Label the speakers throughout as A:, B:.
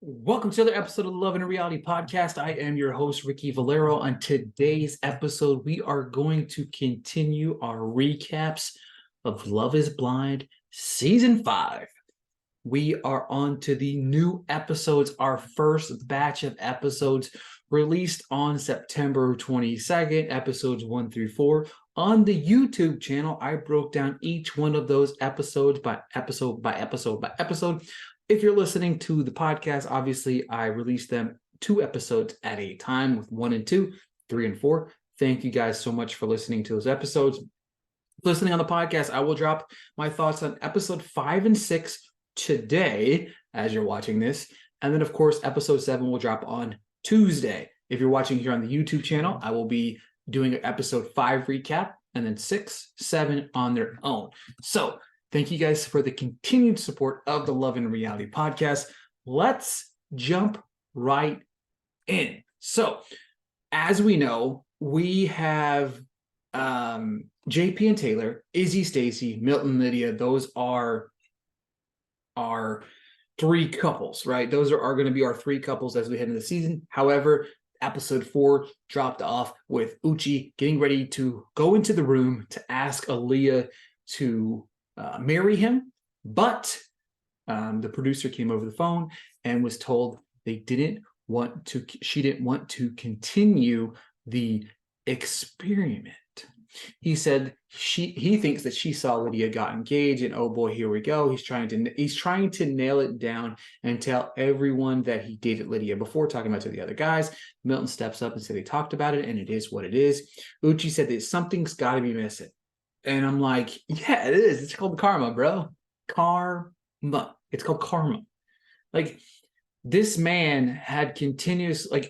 A: Welcome to another episode of the Love and Reality Podcast. I am your host, Ricky Valero. On today's episode, we are going to continue our recaps of Love is Blind Season 5. We are on to the new episodes, our first batch of episodes released on September 22nd, episodes 1 through 4. On the YouTube channel, I broke down each one of those episodes by episode by episode by episode. If you're listening to the podcast, obviously I release them 2 episodes at a time with 1 and 2, 3 and 4. Thank you guys so much for listening to those episodes. Listening on the podcast, I will drop my thoughts on episode 5 and 6 today as you're watching this. And then, of course, episode 7 will drop on Tuesday. If you're watching here on the YouTube channel, I will be doing an episode 5 recap and then 6, 7 on their own. So thank you guys for the continued support of the Love and Reality Podcast. Let's jump right in. So, as we know, we have JP and Taylor, Izzy, Stacy, Milton, Lydia. Those are our 3 couples, right? Those are going to be our 3 couples as we head into the season. However, episode 4 dropped off with Uchi getting ready to go into the room to ask Aaliyah to marry him, but the producer came over the phone and was told she didn't want to continue the experiment. He said he thinks that she saw Lydia got engaged, and oh boy, here we go. He's trying to nail it down and tell everyone that he dated Lydia before talking about to the other guys. Milton steps up and said they talked about it, and it is what it is. Uchi said that something's got to be missing. And I'm like, yeah, it is. It's called karma, bro. Karma. It's called karma. Like, this man had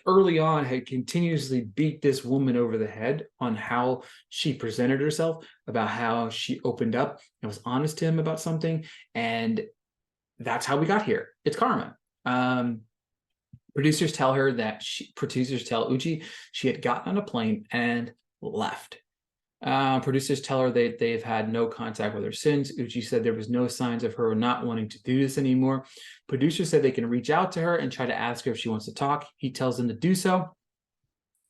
A: early on, had continuously beat this woman over the head on how she presented herself, about how she opened up and was honest to him about something. And that's how we got here. It's karma. Producers tell Uchi she had gotten on a plane and left. Producers tell her they've had no contact with her since. Uchi said there was no signs of her not wanting to do this anymore. Producers said they can reach out to her and try to ask her if she wants to talk. He tells them to do so.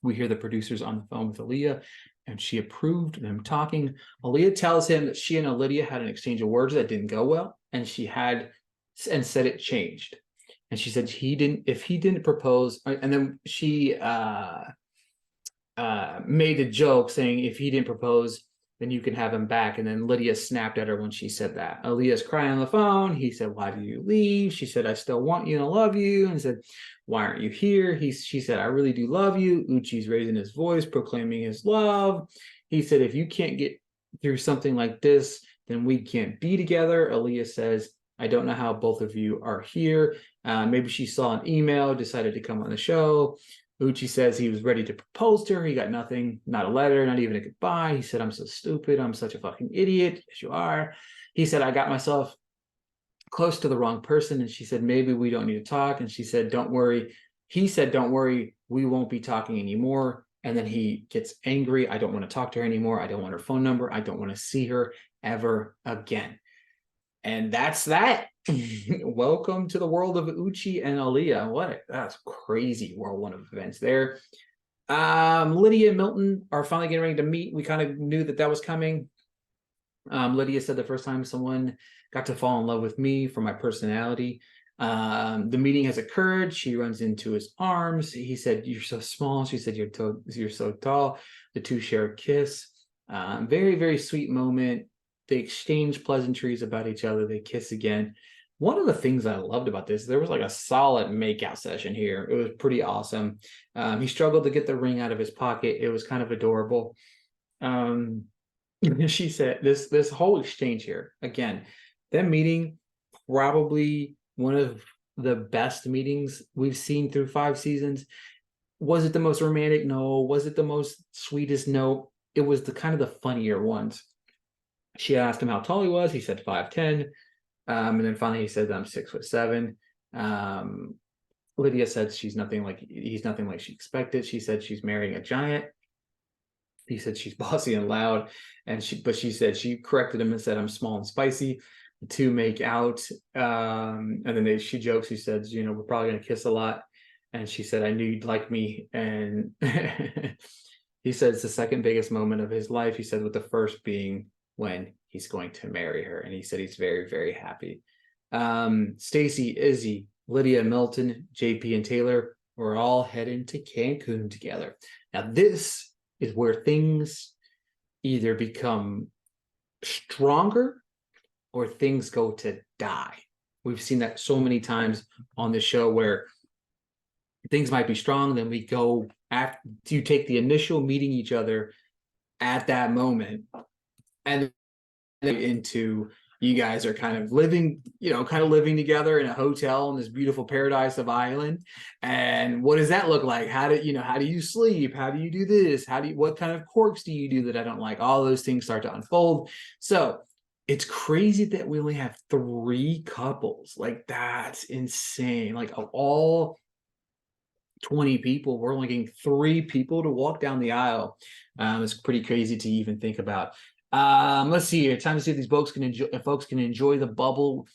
A: We hear the producers on the phone with Aaliyah, and she approved them talking. Aaliyah tells him that she and Lydia had an exchange of words that didn't go well, and said it changed. And she said if he didn't propose, and then she made a joke saying if he didn't propose, then you can have him back. And then Lydia snapped at her when she said that. Aaliyah's crying on the phone. He said, why did you leave? She said, I still want you and I love you. And said, why aren't you here? She said, I really do love you. Uchi's raising his voice, proclaiming his love. He said, if you can't get through something like this, then we can't be together. Aaliyah says, I don't know how both of you are here. Maybe she saw an email, decided to come on the show. Uchi says he was ready to propose to her. He got nothing, not a letter, not even a goodbye. He said, I'm so stupid. I'm such a fucking idiot. Yes, you are. He said, I got myself close to the wrong person. And she said, maybe we don't need to talk. And she said, don't worry. He said, don't worry. We won't be talking anymore. And then he gets angry. I don't want to talk to her anymore. I don't want her phone number. I don't want to see her ever again. And that's that. Welcome to the world of Uchi and Aaliyah. That's crazy whirlwind of events there. Lydia and Milton are finally getting ready to meet. We kind of knew that was coming. Lydia said the first time someone got to fall in love with me for my personality. The meeting has occurred. She runs into his arms. He said, you're so small. She said, you're so tall. The two share a kiss. Very, very sweet moment. They exchange pleasantries about each other. They kiss again. One of the things I loved about this, there was like a solid makeout session here. It was pretty awesome. He struggled to get the ring out of his pocket. It was kind of adorable. She said this whole exchange here, again, that meeting, probably one of the best meetings we've seen through 5 seasons. Was it the most romantic? No. Was it the most sweetest? No. It was the kind of the funnier ones. She asked him how tall he was. He said 5'10". And then finally he said, I'm 6'7". Lydia said he's nothing like she expected. She said she's marrying a giant. He said she's bossy and loud. But she said she corrected him and said, I'm small and spicy. to make out. And then she jokes, she says, you know, we're probably gonna kiss a lot. And she said, I knew you'd like me. And he said it's the second biggest moment of his life. He said, with the first being when he's going to marry her. And he said he's very, very happy. Stacy, Izzy, Lydia, Milton, JP, and Taylor were all heading to Cancun together. Now, this is where things either become stronger or things go to die. We've seen that so many times on the show where things might be strong, then we go after you take the initial meeting each other at that moment, and into you guys are kind of living, kind of living together in a hotel in this beautiful paradise of island. And what does that look like? How do you sleep? How do you do this? What kind of quirks do you do that I don't like? All those things start to unfold. So it's crazy that we only have 3 couples. Like, that's insane. Like, of all 20 people, we're only getting 3 people to walk down the aisle. It's pretty crazy to even think about. Let's see here. Time to see if these folks can enjoy the bubble.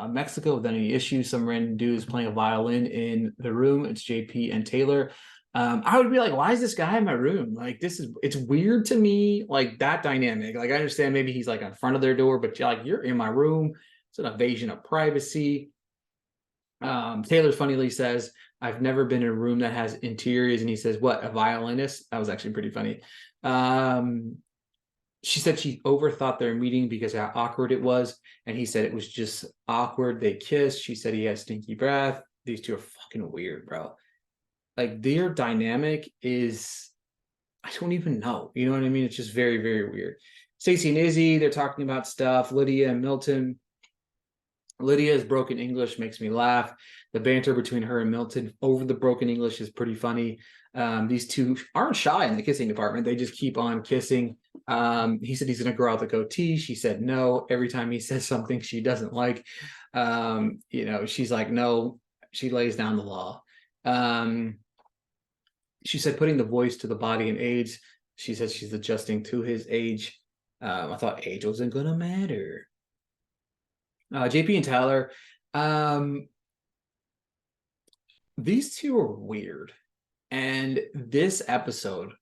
A: Mexico without any issues. Some random dude is playing a violin in the room. It's JP and Taylor. I would be like, why is this guy in my room? Like, it's weird to me, like that dynamic. Like, I understand maybe he's like in front of their door, but like, you're in my room. It's an invasion of privacy. Taylor funnily says, I've never been in a room that has interiors. And he says, what, a violinist? That was actually pretty funny. She said she overthought their meeting because how awkward it was. And he said it was just awkward. They kissed. She said he has stinky breath. These two are fucking weird, bro. Like, their dynamic is, I don't even know. You know what I mean? It's just very, very weird. Stacey and Izzy, they're talking about stuff. Lydia and Milton. Lydia's broken English makes me laugh. The banter between her and Milton over the broken English is pretty funny. These two aren't shy in the kissing department. They just keep on kissing. He said he's going to grow out the goatee. She said no. Every time he says something she doesn't like, she's like, no. She lays down the law. She said putting the voice to the body and age. She said she's adjusting to his age. I thought age wasn't going to matter. JP and Tyler, these two are weird. And this episode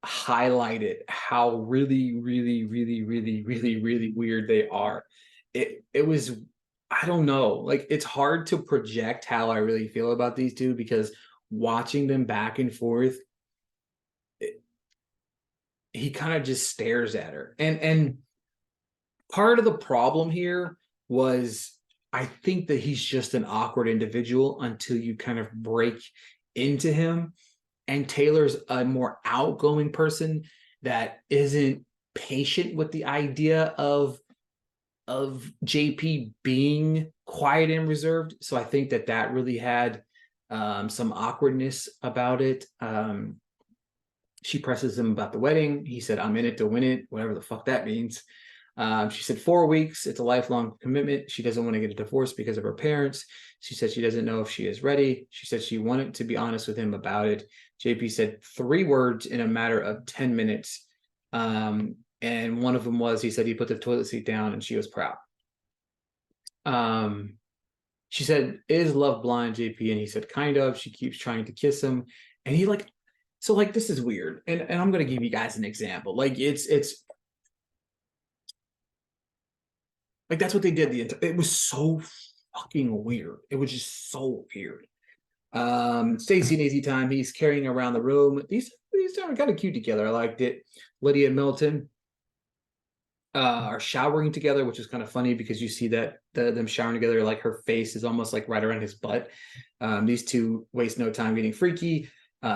A: highlighted how really, really, really, really, really, really weird they are. It was, I don't know, like, it's hard to project how I really feel about these two, because watching them back and forth, he kind of just stares at her. And part of the problem here was, I think that he's just an awkward individual until you kind of break into him. And Taylor's a more outgoing person that isn't patient with the idea of JP being quiet and reserved. So I think that really had some awkwardness about it. She presses him about the wedding. He said, I'm in it to win it, whatever the fuck that means. She said 4 weeks. It's a lifelong commitment. She doesn't want to get a divorce because of her parents. She said she doesn't know if she is ready. She said she wanted to be honest with him about it. JP said 3 words in a matter of 10 minutes. And one of them was, he said he put the toilet seat down and she was proud. She said, is love blind, JP? And he said, kind of. She keeps trying to kiss him. And he this is weird. And I'm going to give you guys an example. Like, it's like, that's what they did. It was so fucking weird. It was just so weird. Stacey and Easy Time, he's carrying around the room. These are kind of cute together. I liked it. Lydia and Milton are showering together, which is kind of funny because you see that them showering together, like her face is almost like right around his butt. These two waste no time getting freaky.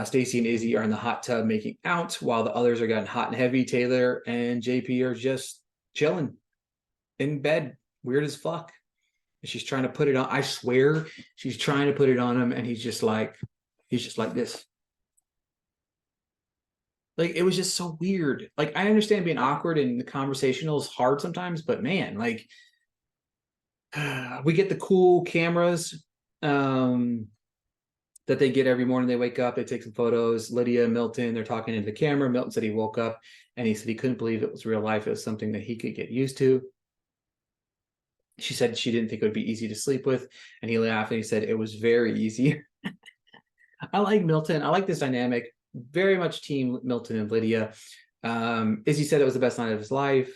A: Stacey and Izzy are in the hot tub making out while the others are getting hot and heavy. Taylor and JP are just chilling in bed, weird as fuck. She's trying to put it on. I swear she's trying to put it on him, and he's just like this. Like, it was just so weird. Like, I understand being awkward and the conversational is hard sometimes, but man, like, we get the cool cameras that they get every morning. They wake up, they take some photos. Lydia and Milton, they're talking into the camera. Milton said he woke up and he said he couldn't believe it was real life. It was something that he could get used to. She said she didn't think it would be easy to sleep with, and he laughed and he said it was very easy. I like Milton. I like this dynamic. Very much team Milton and Lydia. Izzy said it was the best night of his life.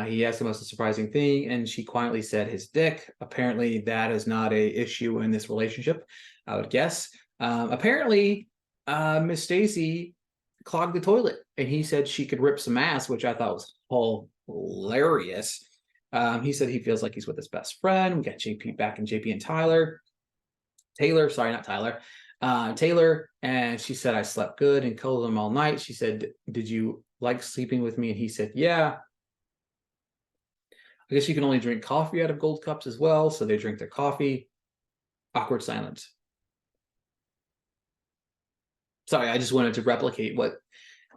A: He asked the most surprising thing, and she quietly said his dick. Apparently, that is not a issue in this relationship, I would guess. Apparently, Miss Stacy clogged the toilet, and he said she could rip some ass, which I thought was hilarious. He said he feels like he's with his best friend. We got JP back and JP and Taylor, sorry, not Tyler. Taylor, and she said I slept good and cuddled him all night. She said, "Did you like sleeping with me?" And he said, "Yeah." I guess you can only drink coffee out of gold cups as well, so they drink their coffee. Awkward silence. Sorry, I just wanted to replicate what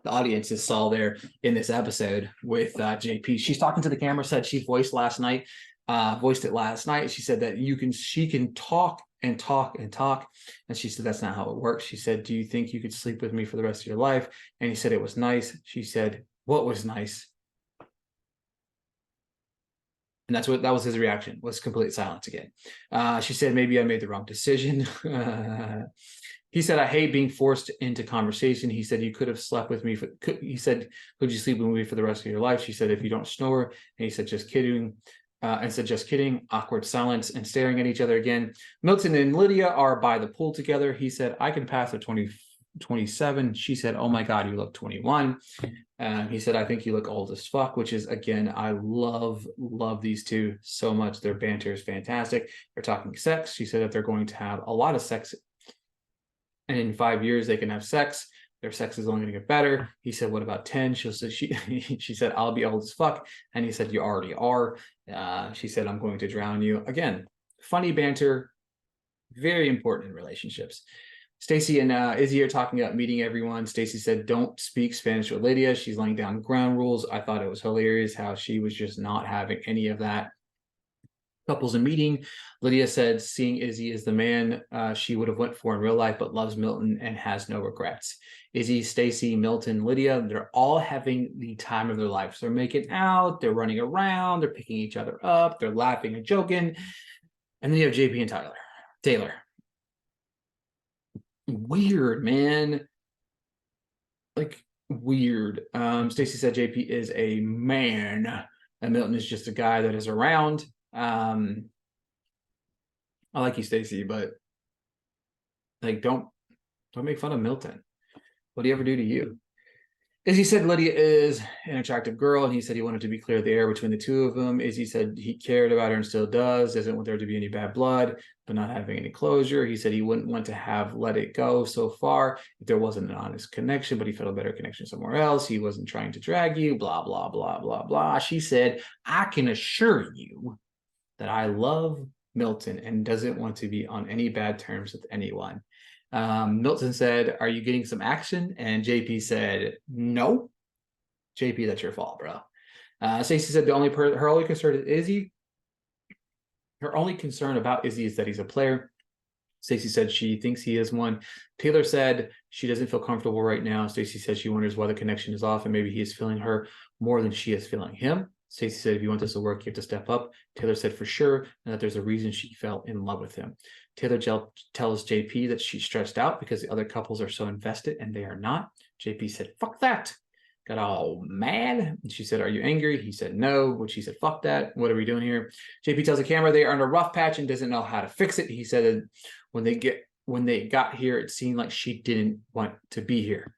A: the audiences saw there in this episode with JP. She's talking to the camera, said she voiced it last night. She said that she can talk and talk and talk. And she said, that's not how it works. She said, do you think you could sleep with me for the rest of your life? And he said, it was nice. She said, what was nice? And that was his reaction, was complete silence again. She said, maybe I made the wrong decision. He said, I hate being forced into conversation. He said, you could have slept with me. He said, could you sleep with me for the rest of your life? She said, if you don't snore. And he said, just kidding. And said, just kidding. Awkward silence and staring at each other again. Milton and Lydia are by the pool together. He said, I can pass at 27. She said, oh my God, you look 21. He said, I think you look old as fuck, which is, again, I love these two so much. Their banter is fantastic. They're talking sex. She said that they're going to have a lot of sex, and in 5 years they can have sex. Their sex is only going to get better. He said, what about 10? She said, I'll be old as fuck. And he said, you already are. She said, I'm going to drown you. Again, funny banter, very important in relationships. Stacy and Izzy are talking about meeting everyone. Stacy said, don't speak Spanish with Lydia. She's laying down ground rules. I thought it was hilarious how she was just not having any of that. Couples in meeting. Lydia said, seeing Izzy as the man she would have went for in real life, but loves Milton and has no regrets. Izzy, Stacy, Milton, Lydia, they're all having the time of their lives. They're making out, they're running around, they're picking each other up, they're laughing and joking. And then you have JP and Taylor. Weird, man. Like, weird. Stacy said JP is a man and Milton is just a guy that is around. I like you, Stacy, but like, don't make fun of Milton. What do you ever do to you? Izzy said Lydia is an attractive girl, and he said he wanted to be clear of the air between the two of them. Izzy said he cared about her and still does, doesn't want there to be any bad blood, but not having any closure. He said he wouldn't want to have let it go so far if there wasn't an honest connection, but he felt a better connection somewhere else. He wasn't trying to drag you, blah, blah, blah, blah, blah. She said, I can assure you that I love Milton and doesn't want to be on any bad terms with anyone. Milton said, are you getting some action? And JP said, no. JP, that's your fault, bro. Stacey said her only concern is Izzy. Her only concern about Izzy is that he's a player. Stacey said she thinks he is one. Taylor said she doesn't feel comfortable right now. Stacey said she wonders why the connection is off and maybe he is feeling her more than she is feeling him. Stacey said, if you want this to work, you have to step up. Taylor said for sure, and that there's a reason she fell in love with him. Taylor tells JP that she's stressed out because the other couples are so invested and they are not. JP said, fuck that. Got all mad. And she said, are you angry? He said, no. Which he said, fuck that. What are we doing here? JP tells the camera they are in a rough patch and doesn't know how to fix it. He said that when they got here, it seemed like she didn't want to be here.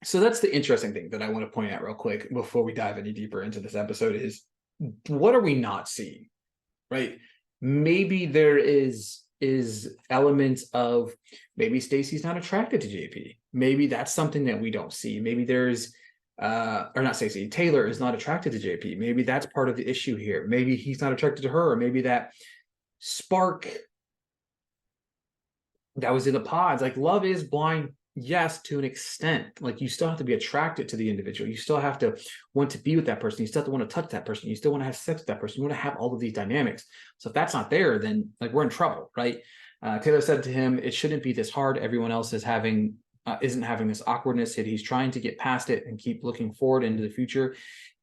A: So that's the interesting thing that I want to point out real quick before we dive any deeper into this episode is, what are we not seeing, right? Maybe there is elements of maybe Stacy's not attracted to JP. Maybe that's something that we don't see. Maybe there's, or not Stacy, Taylor is not attracted to JP. Maybe that's part of the issue here. Maybe he's not attracted to her, or maybe that spark that was in the pods, like love is blind. Yes, to an extent. Like you still have to be attracted to the individual. You still have to want to be with that person. You still have to want to touch that person. You still want to have sex with that person. You want to have all of these dynamics. So if that's not there, then like we're in trouble, right? Taylor said to him, it shouldn't be this hard. Everyone else isn't having this awkwardness. He's trying to get past it and keep looking forward into the future.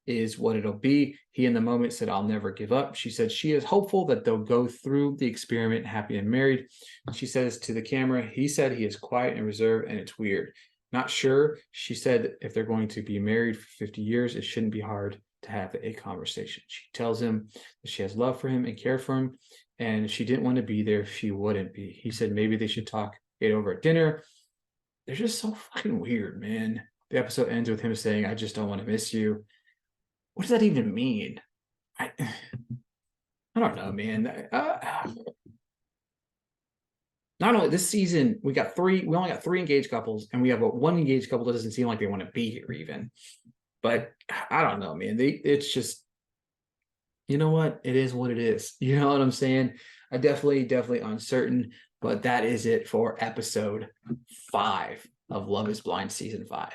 A: is what it'll be. He in the moment said, I'll never give up. She said she is hopeful that they'll go through the experiment happy and married. She says to the camera, he said he is quiet and reserved and it's weird. Not sure. She said if they're going to be married for 50 years, it shouldn't be hard to have a conversation. She tells him that she has love for him and care for him, and if she didn't want to be there, she wouldn't be. He said maybe they should talk it over at dinner. They're just so fucking weird, man. The episode ends with him saying, I just don't want to miss you. What does that even mean? I don't know, man. Not only this season, we only got three engaged couples, and we have one engaged couple that doesn't seem like they want to be here even. But I don't know, man. It's just, you know what? It is what it is. You know what I'm saying? I definitely uncertain, but that is it for episode 5 of Love is Blind season 5.